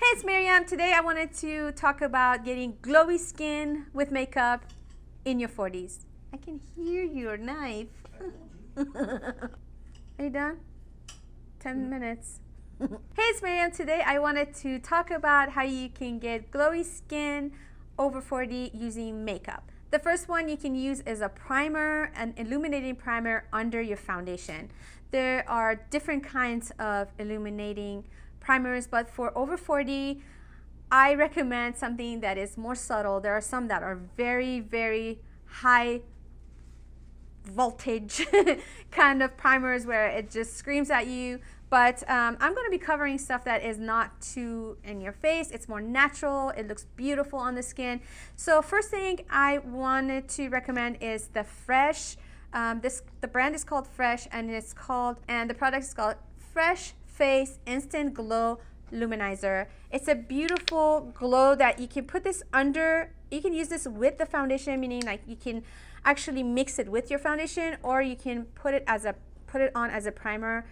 Hey, it's Maryam. Today I wanted to talk about getting glowy skin with makeup in your 40s. I can hear your knife. Are you done? 10 minutes. Hey, it's Maryam. Today I wanted to talk about how you can get glowy skin over 40 using makeup. The first one you can use is a primer, an illuminating primer under your foundation. There are different kinds of illuminating primers, but for over 40, I recommend something that is more subtle. There are some that are very high voltage kind of primers where it just screams at you. But I'm going to be covering stuff that is not too in your face. It's more natural. It looks beautiful on the skin. So first thing I wanted to recommend is the Fresh. The brand is called Fresh, and the product is called Fresh Face Instant Glow Luminizer. It's a beautiful glow that you can put this under. You can use this with the foundation, meaning like you can actually mix it with your foundation, or you can put it on as a primer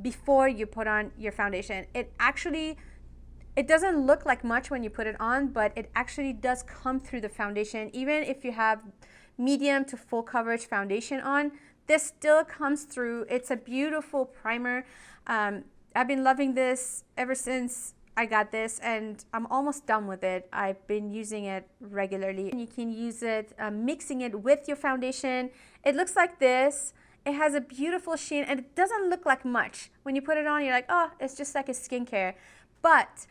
before you put on your foundation. It doesn't look like much when you put it on, but it actually does come through the foundation. Even if you have medium to full coverage foundation on, this still comes through. It's a beautiful primer. I've been loving this ever since I got this, and I'm almost done with it. I've been using it regularly. You can use it mixing it with your foundation. It looks like this. It has a beautiful sheen, and it doesn't look like much. When you put it on, you're like, oh, it's just like a skincare. But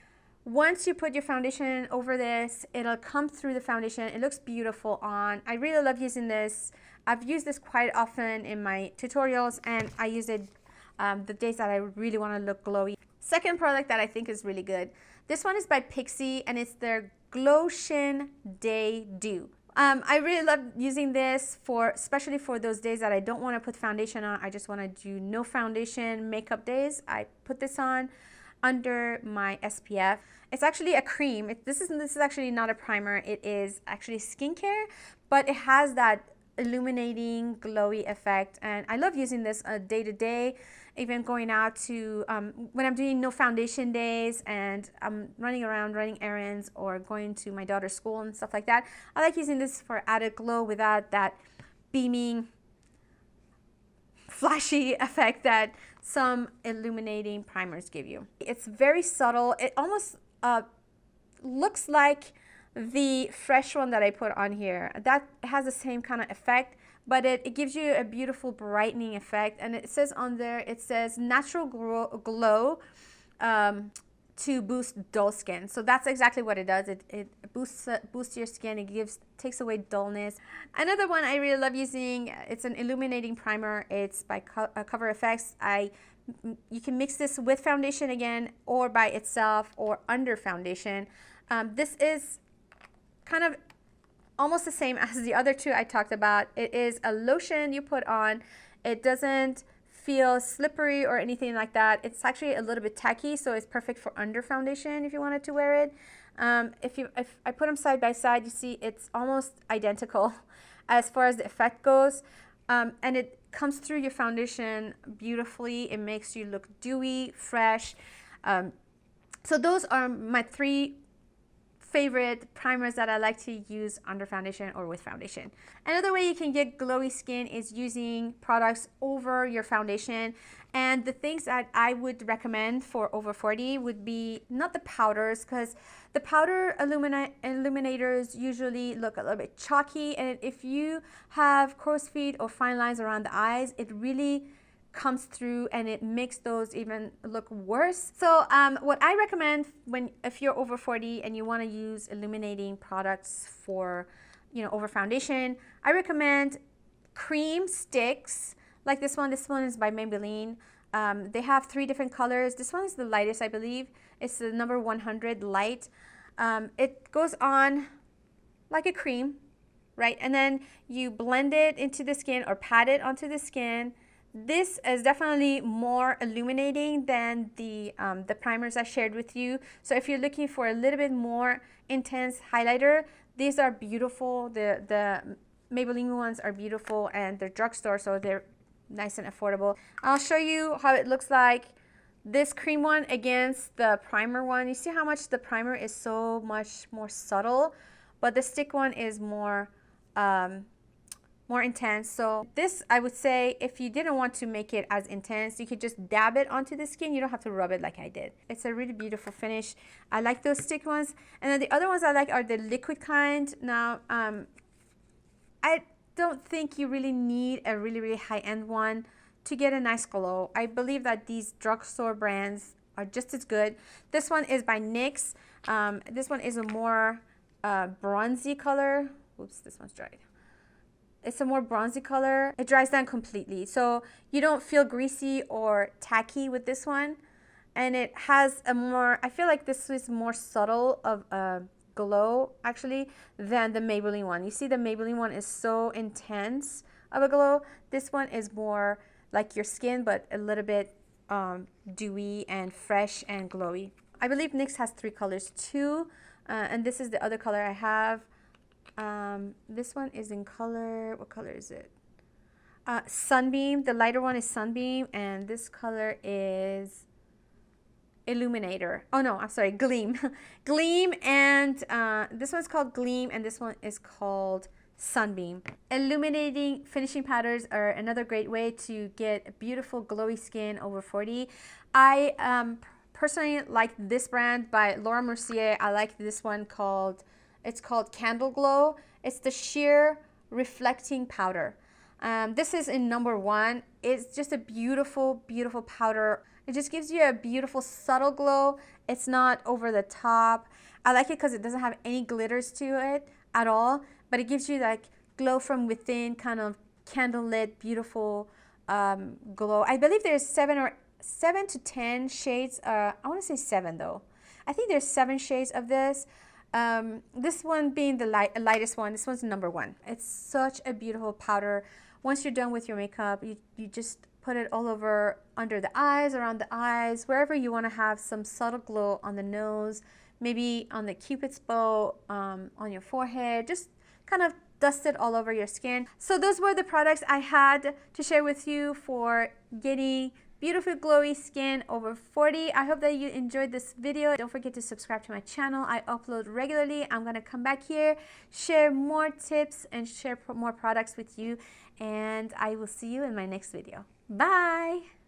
once you put your foundation over this, it'll come through the foundation. It looks beautiful on. I really love using this. I've used this quite often in my tutorials, and I use it the days that I really want to look glowy. Second product that I think is really good. This one is by Pixi, and it's their Glow Shin Day Dew. I really love using this especially for those days that I don't want to put foundation on. I just want to do no foundation makeup days. I put this on under my SPF. It's actually a cream. This is actually not a primer. It is actually skincare, but it has that illuminating glowy effect, and I love using this day to day, even going out to when I'm doing no foundation days and I'm running around running errands or going to my daughter's school and stuff like that. I like using this for added glow without that beaming flashy effect that some illuminating primers give you. It's very subtle. It almost looks like the Fresh one that I put on here. That has the same kind of effect, but it gives you a beautiful brightening effect. And it says on there, it says natural glow to boost dull skin. So that's exactly what it does. It boosts your skin. It takes away dullness. Another one I really love using, it's an illuminating primer. It's by Cover FX. You can mix this with foundation again, or by itself, or under foundation. This is kind of almost the same as the other two I talked about. It is a lotion you put on. It doesn't feel slippery or anything like that. It's actually a little bit tacky, so it's perfect for under foundation if you wanted to wear it. If I put them side by side, you see it's almost identical as far as the effect goes. And it comes through your foundation beautifully. It makes you look dewy, fresh. So those are my three favorite primers that I like to use under foundation or with foundation. Another way you can get glowy skin is using products over your foundation. And the things that I would recommend for over 40 would be not the powders, because the powder illuminators usually look a little bit chalky, and if you have crow's feet or fine lines around the eyes, it really comes through and it makes those even look worse. So what I recommend if you're over 40 and you want to use illuminating products for over foundation, I recommend cream sticks like this one. This one is by Maybelline. They have 3 different colors. This one is the lightest, I believe. It's the number 100 light. It goes on like a cream, right? And then you blend it into the skin or pat it onto the skin. This is definitely more illuminating than the primers I shared with you. So if you're looking for a little bit more intense highlighter, these are beautiful. The Maybelline ones are beautiful, and they're drugstore, so they're nice and affordable. I'll show you how it looks like this cream one against the primer one. You see how much the primer is so much more subtle, but the stick one is more more intense. So this, I would say, if you didn't want to make it as intense, you could just dab it onto the skin. You don't have to rub it like I did. It's a really beautiful finish. I like those stick ones. And then the other ones I like are the liquid kind. Now, I don't think you really need a really high-end one to get a nice glow. I believe that these drugstore brands are just as good. This one is by NYX. This one is a more bronzy color. Oops, this one's dried. It's a more bronzy color. It dries down completely, so you don't feel greasy or tacky with this one. And it has a more, I feel like this is more subtle of a glow actually than the Maybelline one. You see the Maybelline one is so intense of a glow. This one is more like your skin, but a little bit dewy and fresh and glowy. I believe NYX has 3 colors too, and this is the other color I have. This one is in color, what color is it? Sunbeam. The lighter one is Sunbeam, and this color is Illuminator. Oh no, I'm sorry, Gleam. Gleam, and this one's called Gleam, and this one is called Sunbeam. Illuminating finishing powders are another great way to get a beautiful glowy skin over 40. I personally like this brand by Laura Mercier. I like this one called, it's called Candle Glow. It's the sheer reflecting powder. This is in number 1. It's just a beautiful powder. It just gives you a beautiful subtle glow. It's not over the top. I like it because it doesn't have any glitters to it at all, but it gives you like glow from within, kind of candlelit, beautiful glow. I believe there's 7 to 10 shades. I want to say 7 though. I think there's 7 shades of this. This one being the lightest one. This one's number 1. It's such a beautiful powder. Once you're done with your makeup, you just put it all over, under the eyes, around the eyes, wherever you want to have some subtle glow, on the nose, maybe on the cupid's bow, on your forehead. Just kind of dust it all over your skin. So those were the products I had to share with you for getting beautiful glowy skin over 40. I hope that you enjoyed this video. Don't forget to subscribe to my channel. I upload regularly. I'm gonna come back here, share more tips and share more products with you, and I will see you in my next video. Bye.